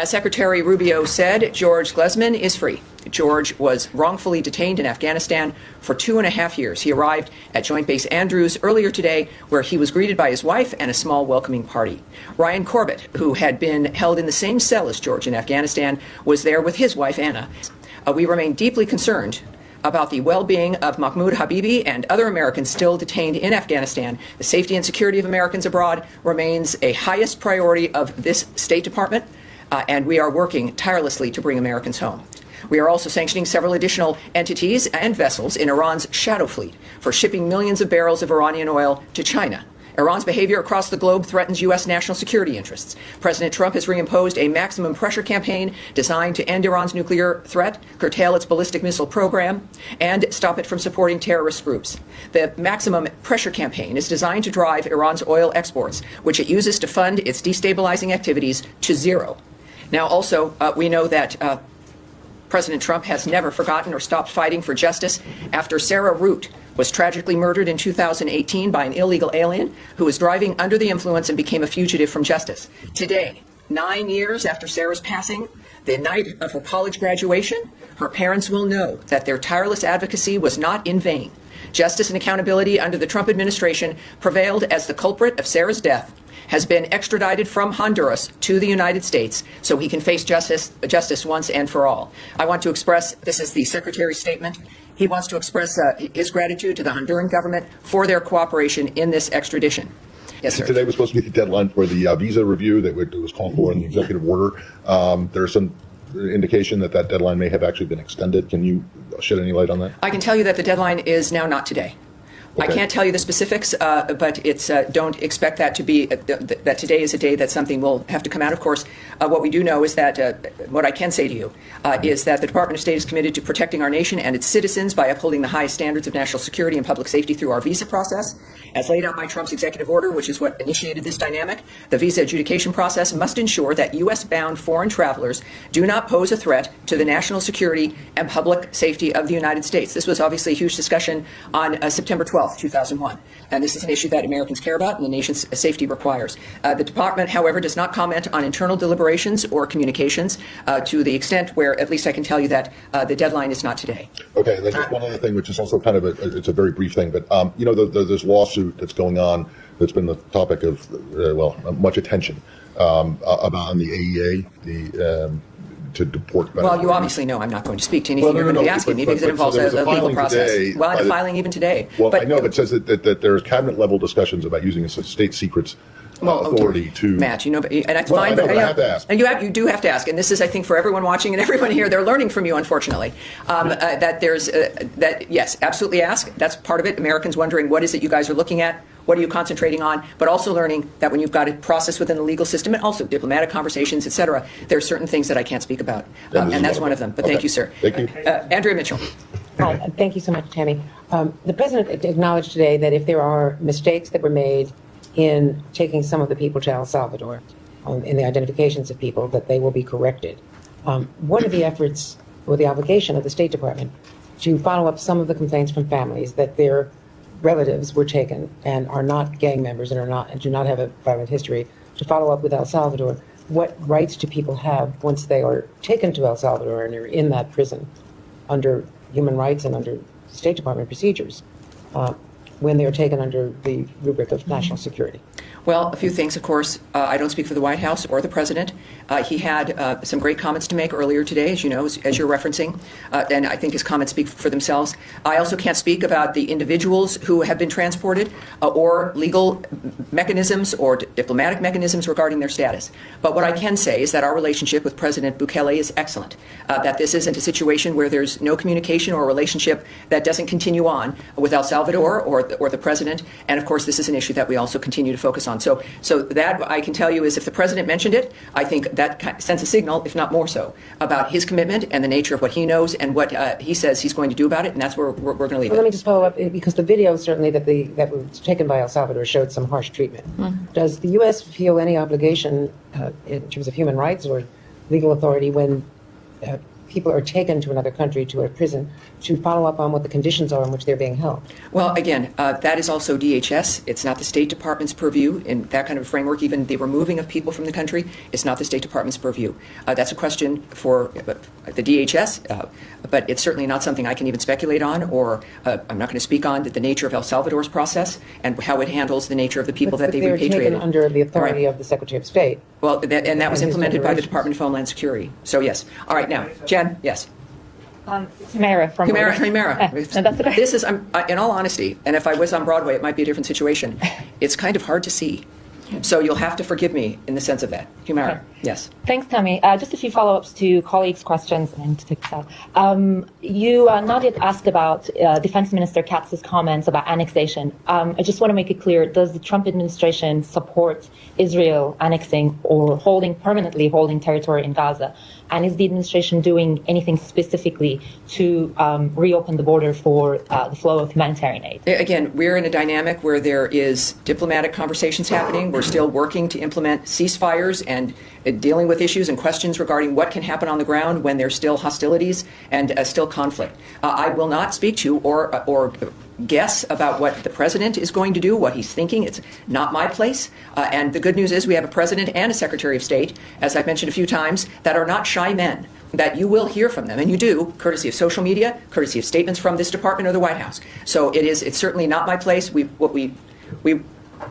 As Secretary Rubio said, George Glesman is free. George was wrongfully detained in Afghanistan for 2.5 years. He arrived at Joint Base Andrews earlier today, where he was greeted by his wife and a small welcoming party. Ryan Corbett, who had been held in the same cell as George in Afghanistan, was there with his wife, Anna. We remain deeply concerned about the well-being of Mahmoud Habibi and other Americans still detained in Afghanistan. The safety and security of Americans abroad remains a highest priority of this State Department, and we are working tirelessly to bring Americans home. We are also sanctioning several additional entities and vessels in Iran's shadow fleet for shipping millions of barrels of Iranian oil to China. Iran's behavior across the globe threatens U.S. national security interests. President Trump has reimposed a maximum pressure campaign designed to end Iran's nuclear threat, curtail its ballistic missile program, and stop it from supporting terrorist groups. The maximum pressure campaign is designed to drive Iran's oil exports, which it uses to fund its destabilizing activities, to zero. Now, also, we know that President Trump has never forgotten or stopped fighting for justice after Sarah Root was tragically murdered in 2018 by an illegal alien who was driving under the influence and became a fugitive from justice. Today, 9 years after Sarah's passing, the night of her college graduation, her parents will know that their tireless advocacy was not in vain. Justice and accountability under the Trump administration prevailed as the culprit of Sarah's death has been extradited from Honduras to the United States so he can face justice once and for all. I want to express, this is the Secretary's statement, he wants to express his gratitude to the Honduran government for their cooperation in this extradition. Yes, sir. Today was supposed to be the deadline for the visa review that was called for in the executive order. There's some indication that that deadline may have actually been extended. Can you shed any light on that? I can tell you that the deadline is now not today. Okay. I can't tell you the specifics, but it's don't expect that to be that today is a day that something will have to come out. Of course, what we do know is that what I can say to you is that the Department of State is committed to protecting our nation and its citizens by upholding the highest standards of national security and public safety through our visa process. As laid out by Trump's executive order, which is what initiated this dynamic, the visa adjudication process must ensure that U.S.-bound foreign travelers do not pose a threat to the national security and public safety of the United States. This was obviously a huge discussion on September 12th, 2001. And this is an issue that Americans care about and the nation's safety requires. The department, however, does not comment on internal deliberations or communications to the extent where, at least I can tell you that the deadline is not today. Okay, and there's just one other thing, which is also kind of it's a very brief thing, but you know, this lawsuit that's going on that's been the topic of much attention about the AEA, to deport. Well, you obviously know I'm not going to speak to anything you're going to be asking me because it involves a legal process. Well, I'm filing even today. Well, I know it says that there's cabinet level discussions about using state secrets authority to. Matt, you know, and that's fine. But I have to ask. And you do have to ask, and this is, I think, for everyone watching and everyone here, they're learning from you, unfortunately. That there's that yes, absolutely ask. That's part of it. Americans wondering what is it you guys are looking at. What are you concentrating on? But also learning that when you've got a process within the legal system and also diplomatic conversations, et cetera, there are certain things that I can't speak about. And that's one of them. But thank you, sir. Thank you. Andrea Mitchell. Hi, thank you so much, Tammy. The president acknowledged today that if there are mistakes that were made in taking some of the people to El Salvador, in the identifications of people, that they will be corrected. What are the efforts or the obligation of the State Department to follow up some of the complaints from families that their relatives were taken and are not gang members and do not have a violent history, to follow up with El Salvador? What rights do people have once they are taken to El Salvador and are in that prison under human rights and under State Department procedures when they are taken under the rubric of national security? Well, a few things, of course. I don't speak for the White House or the president. He had some great comments to make earlier today, as you know, as you're referencing, and I think his comments speak for themselves. I also can't speak about the individuals who have been transported or legal mechanisms or diplomatic mechanisms regarding their status. But what I can say is that our relationship with President Bukele is excellent, that this isn't a situation where there's no communication or relationship that doesn't continue on with El Salvador or the president. And, of course, this is an issue that we also continue to focus on. So that I can tell you is if the president mentioned it, I think that sends a signal, if not more so, about his commitment and the nature of what he knows and what he says he's going to do about it, and that's where we're going to leave it. Let me just follow up, because the video certainly that was taken by El Salvador showed some harsh treatment. Does the U.S. feel any obligation in terms of human rights or legal authority when people are taken to another country, to a prison, to follow up on what the conditions are in which they're being held? Well, again, that is also DHS. It's not the State Department's purview in that kind of framework. Even the removing of people from the country is not the State Department's purview. That's a question for the DHS, but it's certainly not something I can even speculate on, or I'm not going to speak on the nature of El Salvador's process and how it handles the nature of the people that they repatriated. They're taken under the authority of the Secretary of State. Well, and that was implemented by the Department of Homeland Security. So yes. All right, now, Jen, yes. Humera from Humera. No, that's okay. This is, in all honesty, and if I was on Broadway, it might be a different situation. It's kind of hard to see. So you'll have to forgive me in the sense of that. Humera, Okay. yes. Thanks, Tammy. Just a few follow-ups to colleagues' questions and to take this out. You, Nadia, asked about Defense Minister Katz's comments about annexation. I just want to make it clear, does the Trump administration support Israel annexing or permanently holding territory in Gaza? And is the administration doing anything specifically to reopen the border for the flow of humanitarian aid? Again, we're in a dynamic where there is diplomatic conversations happening. We're still working to implement ceasefires and dealing with issues and questions regarding what can happen on the ground when there's still hostilities and still conflict. I will not speak to or guess about what the president is going to do, what he's thinking. It's not my place. And the good news is we have a president and a secretary of state, as I've mentioned a few times, that are not shy men, that you will hear from them, and you do, courtesy of social media, courtesy of statements from this department or the White House. So it's certainly not my place. We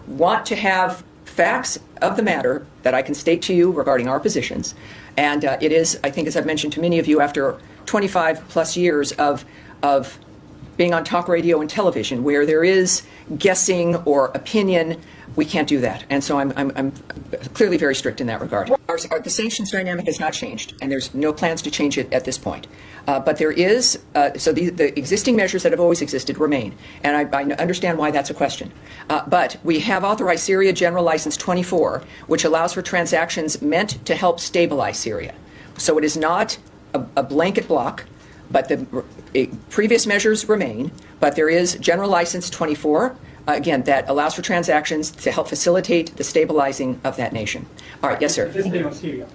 want to have facts of the matter that I can state to you regarding our positions. And it is, I think, as I've mentioned to many of you, after 25 plus years of being on talk radio and television, where there is guessing or opinion, we can't do that. And so I'm clearly very strict in that regard. The sanctions dynamic has not changed, and there's no plans to change it at this point. But there is, so the existing measures that have always existed remain. And I understand why that's a question. But we have authorized Syria General License 24, which allows for transactions meant to help stabilize Syria. So it is not a blanket block, but the previous measures remain. But there is General License 24, again, that allows for transactions to help facilitate the stabilizing of that nation. All right, yes, sir. This thing on Syria.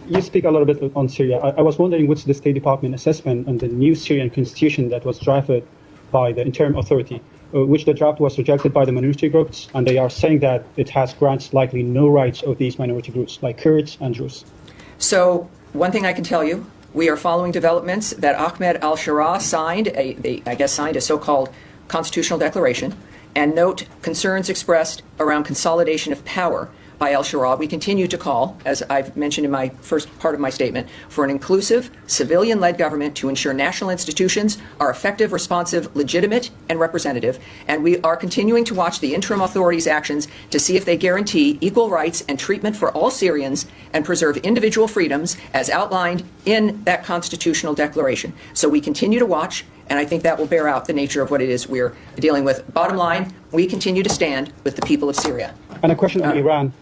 You speak a little bit on Syria. I was wondering what's the State Department assessment on the new Syrian constitution that was drafted by the interim authority, which the draft was rejected by the minority groups, and they are saying that it has grants likely no rights of these minority groups, like Kurds and Druze. So one thing I can tell you, we are following developments that Ahmed al-Shara signed, signed a so-called constitutional declaration, and note concerns expressed around consolidation of power by al-Shara. We continue to call, as I've mentioned in my first part of my statement, for an inclusive, civilian-led government to ensure national institutions are effective, responsive, legitimate, and representative. And we are continuing to watch the interim authorities' actions to see if they guarantee equal rights and treatment for all Syrians and preserve individual freedoms as outlined in that constitutional declaration. So we continue to watch, and I think that will bear out the nature of what it is we're dealing with. Bottom line, we continue to stand with the people of Syria. And a question on Iran.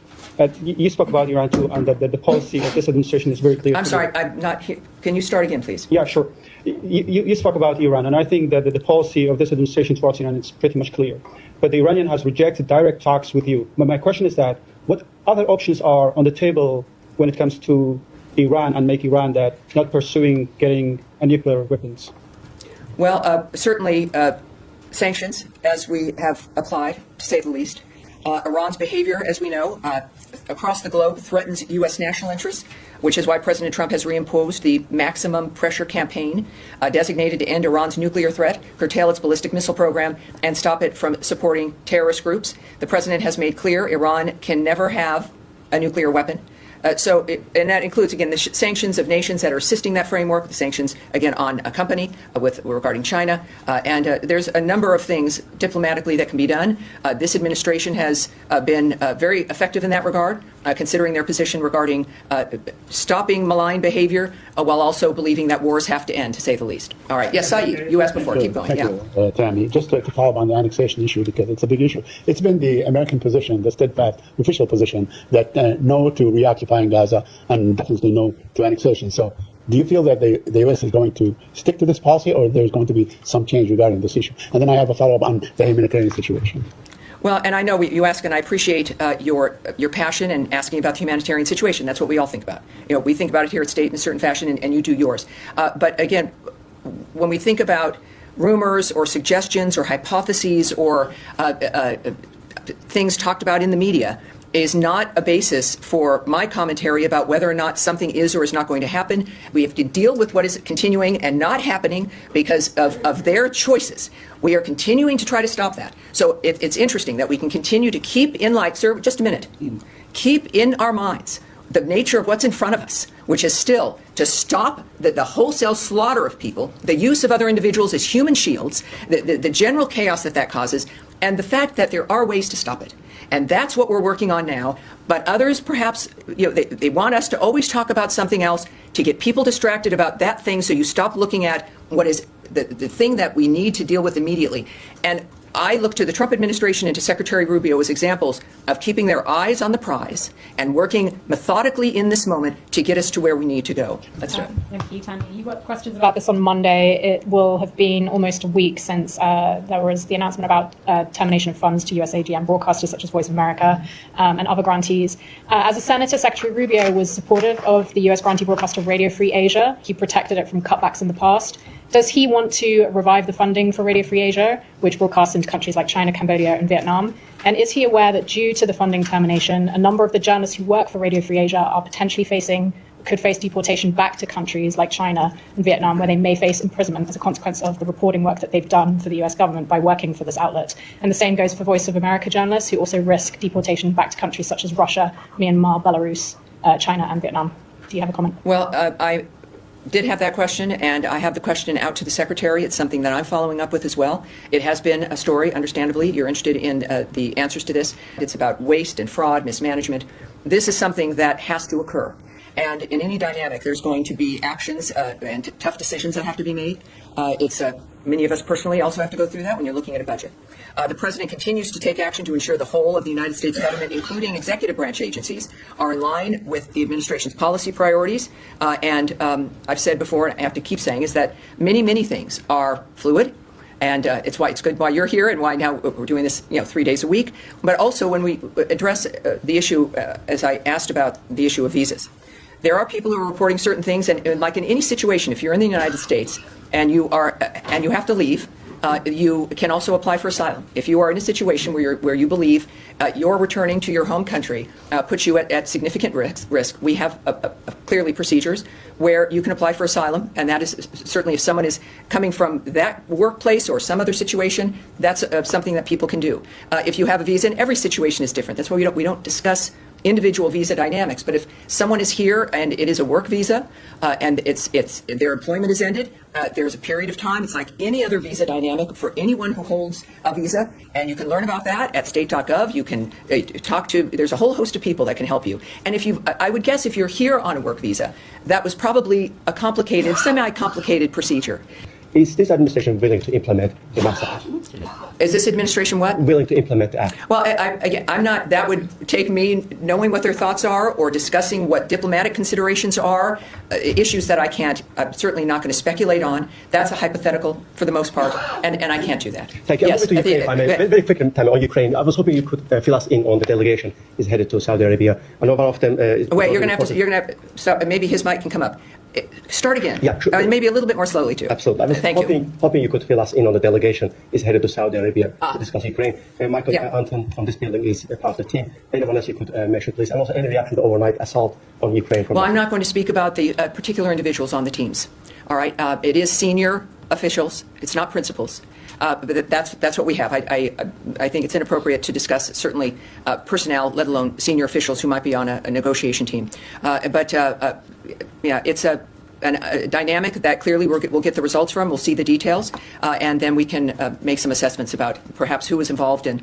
You spoke about Iran too, and that the policy of this administration is very clear. I'm sorry, I'm not here. Can you start again, please? Yeah, sure. You spoke about Iran, and I think that the policy of this administration towards Iran is pretty much clear. But the Iranian has rejected direct talks with you. But my question is that what other options are on the table when it comes to Iran and make Iran that not pursuing getting a nuclear weapons? Well, certainly sanctions, as we have applied, to say the least. Iran's behavior, as we know, across the globe threatens U.S. national interests, which is why President Trump has reimposed the maximum pressure campaign designated to end Iran's nuclear threat, curtail its ballistic missile program, and stop it from supporting terrorist groups. The president has made clear Iran can never have a nuclear weapon. And that includes, again, the sanctions of nations that are assisting that framework, the sanctions, again, on a company regarding China. And there's a number of things diplomatically that can be done. This administration has been very effective in that regard, considering their position regarding stopping malign behavior while also believing that wars have to end, to say the least. All right. Yes, Saeed, you asked before. Keep going. Thank you, Tammy. Just to follow up on the annexation issue, because it's a big issue. It's been the American position, the steadfast official position, that no to reoccupying Gaza and definitely no to annexation. So do you feel that the U.S. is going to stick to this policy, or there's going to be some change regarding this issue? And then I have a follow-up on the humanitarian situation. Well, and I know you ask, and I appreciate your passion and asking about the humanitarian situation. That's what we all think about. We think about it here at State in a certain fashion, and you do yours. But again, when we think about rumors or suggestions or hypotheses or things talked about in the media, is not a basis for my commentary about whether or not something is or is not going to happen. We have to deal with what is continuing and not happening because of their choices. We are continuing to try to stop that. So it's interesting that we can continue to keep in light, sir, just a minute, keep in our minds the nature of what's in front of us, which is still to stop the wholesale slaughter of people, the use of other individuals as human shields, the general chaos that causes, and the fact that there are ways to stop it. And that's what we're working on now. But others, perhaps, they want us to always talk about something else to get people distracted about that thing, so you stop looking at what is the thing that we need to deal with immediately. And I look to the Trump administration and to Secretary Rubio as examples of keeping their eyes on the prize and working methodically in this moment to get us to where we need to go. Let's do it. Thank you, Tammy. You got questions about this on Monday. It will have been almost a week since there was the announcement about termination of funds to USAGM broadcasters such as Voice of America and other grantees. As a senator, Secretary Rubio was supportive of the US grantee broadcaster Radio Free Asia. He protected it from cutbacks in the past. Does he want to revive the funding for Radio Free Asia, which broadcasts into countries like China, Cambodia, and Vietnam? And is he aware that due to the funding termination, a number of the journalists who work for Radio Free Asia are potentially could face deportation back to countries like China and Vietnam, where they may face imprisonment as a consequence of the reporting work that they've done for the US government by working for this outlet? And the same goes for Voice of America journalists, who also risk deportation back to countries such as Russia, Myanmar, Belarus, China, and Vietnam. Do you have a comment? Well, I did have that question, and I have the question out to the Secretary. It's something that I'm following up with as well. It has been a story, understandably. You're interested in the answers to this. It's about waste and fraud, mismanagement. This is something that has to occur. And in any dynamic, there's going to be actions and tough decisions that have to be made. Many of us personally also have to go through that when you're looking at a budget. The president continues to take action to ensure the whole of the United States government, including executive branch agencies, are in line with the administration's policy priorities. And I've said before, and I have to keep saying, is that many, many things are fluid. And it's good why you're here and why now we're doing this 3 days a week. But also when we address the issue, as I asked about the issue of visas, there are people who are reporting certain things. And like in any situation, if you're in the United States and you have to leave, you can also apply for asylum. If you are in a situation where you believe your returning to your home country puts you at significant risk, we have clearly procedures where you can apply for asylum, and that is certainly if someone is coming from that workplace or some other situation, that's something that people can do. If you have a visa, and every situation is different. That's why we don't discuss individual visa dynamics. But if someone is here and it is a work visa and their employment is ended, there's a period of time. It's like any other visa dynamic for anyone who holds a visa, and you can learn about that at state.gov. You can there's a whole host of people that can help you. And I would guess if you're here on a work visa, that was probably a complicated, semi-complicated procedure. Is this administration willing to implement the MASA Act? Is this administration what? Willing to implement the act? Well, I'm not. That would take me knowing what their thoughts are or discussing what diplomatic considerations are, issues that I'm certainly not going to speculate on. That's a hypothetical for the most part, and I can't do that. Thank you. Yes, I'm going to Ukraine, if I may. Very quick time on Ukraine. I was hoping you could fill us in on the delegation is headed to Saudi Arabia. I know one of them is... Wait, you're going to have to stop. Maybe his mic can come up. Start again. Yeah, sure. Maybe a little bit more slowly, too. Absolutely. I was hoping you could fill us in on the delegation is headed to Saudi Arabia to discuss Ukraine. Michael Anton from this building is part of the team. Anyone else you could mention, please? And also any reaction to the overnight assault on Ukraine? Well, I'm not going to speak about the particular individuals on the teams. All right? It is senior officials. It's not principals. But that's what we have. I think it's inappropriate to discuss certainly personnel, let alone senior officials who might be on a negotiation team. It's a dynamic that clearly we'll get the results from. We'll see the details, and then we can make some assessments about perhaps who was involved and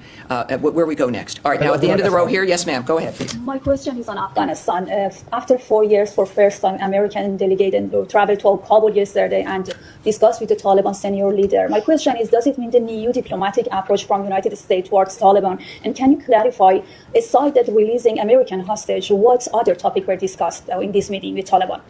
where we go next. All right, now at the end of the row here, yes, ma'am, go ahead, please. My question is on Afghanistan. After 4 years, for first time, American delegate traveled to Kabul yesterday and discussed with the Taliban senior leader. My question is, does it mean the new diplomatic approach from United States towards Taliban? And can you clarify, aside that releasing American hostage, what other topic were discussed in this meeting with Taliban?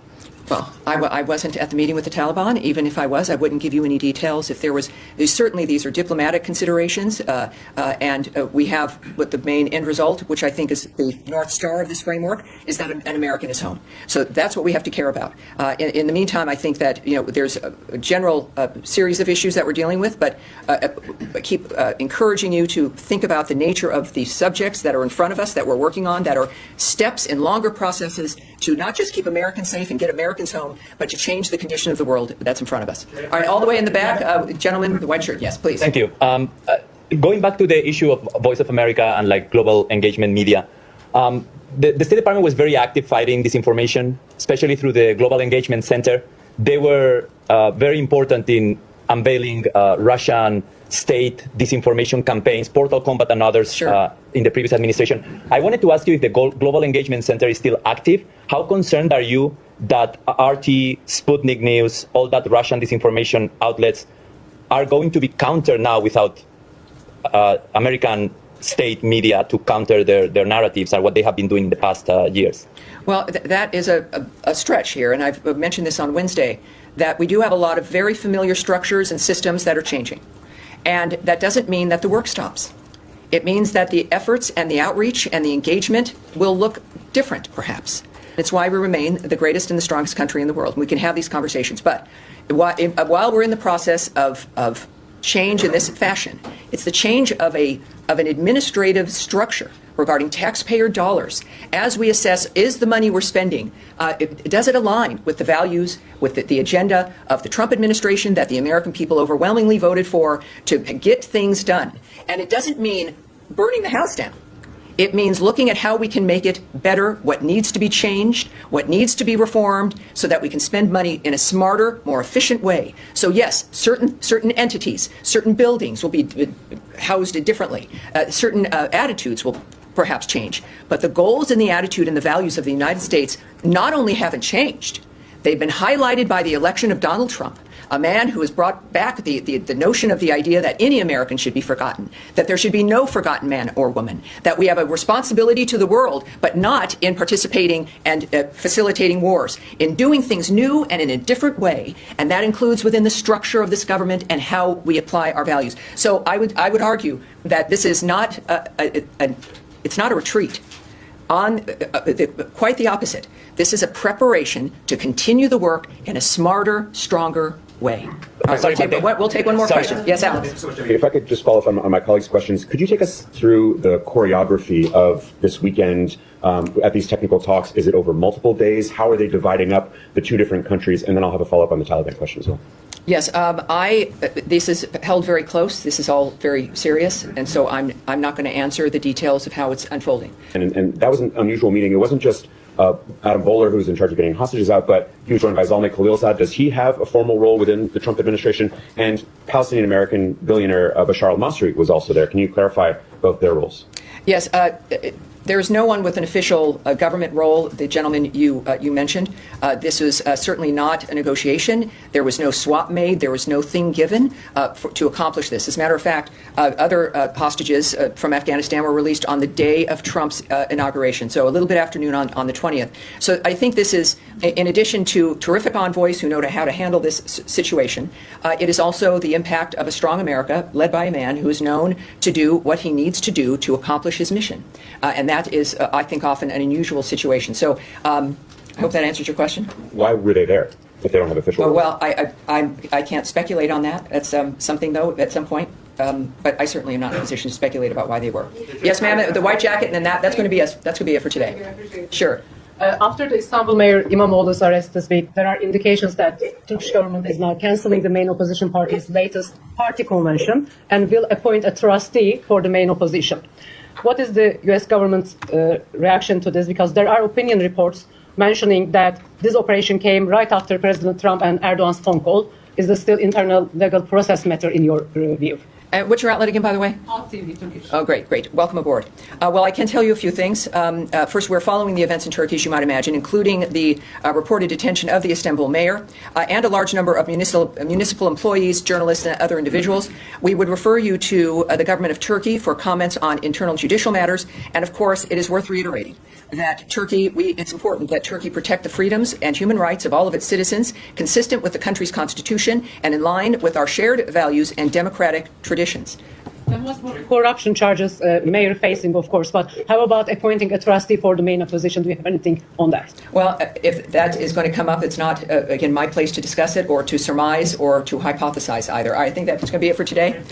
Well, I wasn't at the meeting with the Taliban. Even if I was, I wouldn't give you any details. If there was, certainly these are diplomatic considerations, and we have what the main end result, which I think is the North Star of this framework, is that an American is home. So that's what we have to care about. In the meantime, I think that there's a general series of issues that we're dealing with, but keep encouraging you to think about the nature of the subjects that are in front of us, that we're working on, that are steps in longer processes to not just keep Americans safe and get Americans home, but to change the condition of the world that's in front of us. All right, all the way in the back, gentleman with the white shirt. Yes, please. Thank you. Going back to the issue of Voice of America and like global engagement media, the State Department was very active fighting disinformation, especially through the Global Engagement Center. They were very important in unveiling Russian state disinformation campaigns, Portal Combat and others Sure. In the previous administration. I wanted to ask you if the Global Engagement Center is still active. How concerned are you that RT, Sputnik News, all that Russian disinformation outlets are going to be countered now without American state media to counter their narratives and what they have been doing in the past years? Well, that is a stretch here, and I've mentioned this on Wednesday, that we do have a lot of very familiar structures and systems that are changing. And that doesn't mean that the work stops. It means that the efforts and the outreach and the engagement will look different, perhaps. It's why we remain the greatest and the strongest country in the world. We can have these conversations. But while we're in the process of change in this fashion, it's the change of an administrative structure regarding taxpayer dollars as we assess, is the money we're spending, does it align with the values, with the agenda of the Trump administration that the American people overwhelmingly voted for to get things done? And it doesn't mean burning the house down. It means looking at how we can make it better, what needs to be changed, what needs to be reformed, so that we can spend money in a smarter, more efficient way. So yes, certain entities, certain buildings will be housed differently. Certain attitudes will perhaps change. But the goals and the attitude and the values of the United States not only haven't changed, they've been highlighted by the election of Donald Trump, a man who has brought back the notion of the idea that any American should be forgotten, that there should be no forgotten man or woman, that we have a responsibility to the world, but not in participating and facilitating wars, in doing things new and in a different way. And that includes within the structure of this government and how we apply our values. So I would argue that this is not it's not a retreat. Quite the opposite. This is a preparation to continue the work in a smarter, stronger way. We'll take one more question. Yes, Alex. If I could just follow up on my colleagues' questions, could you take us through the choreography of this weekend at these technical talks? Is it over multiple days? How are they dividing up the two different countries? And then I'll have a follow-up on the Taliban question as well. Yes, this is held very close. This is all very serious, and so I'm not going to answer the details of how it's unfolding. And that was an unusual meeting. It wasn't just Adam Bowler, who's in charge of getting hostages out, but he was joined by Zalmay Khalilzad. Does he have a formal role within the Trump administration? And Palestinian-American billionaire Bashar al-Masri was also there. Can you clarify both their roles? Yes. There is no one with an official government role. The gentleman you mentioned, this was certainly not a negotiation. There was no swap made. There was no thing given to accomplish this. As a matter of fact, other hostages from Afghanistan were released on the day of Trump's inauguration, so a little bit afternoon on the 20th. So I think this is, in addition to terrific envoys who know how to handle this situation, it is also the impact of a strong America led by a man who is known to do what he needs to do to accomplish his mission. And that is, I think, often an unusual situation. So I hope that answers your question. Why were they there if they don't have official roles? Well, I can't speculate on that. That's something, though, at some point. But I certainly am not in a position to speculate about why they were. Yes, ma'am, the white jacket, and then that's going to be it for today. Sure. After the Istanbul Mayor Imamoğlu's arrest this week, there are indications that the Turkish government is now cancelling the main opposition party's latest party convention and will appoint a trustee for the main opposition. What is the U.S. government's reaction to this? Because there are opinion reports mentioning that this operation came right after President Trump and Erdogan's phone call. Is this still internal legal process matter in your view? What's your outlet again, by the way? Turkish. Oh, great, great. Welcome aboard. Well, I can tell you a few things. First, we're following the events in Turkey, as you might imagine, including the reported detention of the Istanbul mayor and a large number of municipal employees, journalists, and other individuals. We would refer you to the government of Turkey for comments on internal judicial matters. And, of course, it is worth reiterating that it's important that Turkey protect the freedoms and human rights of all of its citizens, consistent with the country's constitution and in line with our shared values and democratic traditions. There was corruption charges, mayor facing, of course, but how about appointing a trustee for the main opposition? Do you have anything on that? Well, if that is going to come up, it's not, again, my place to discuss it or to surmise or to hypothesize either. I think that's going to be it for today.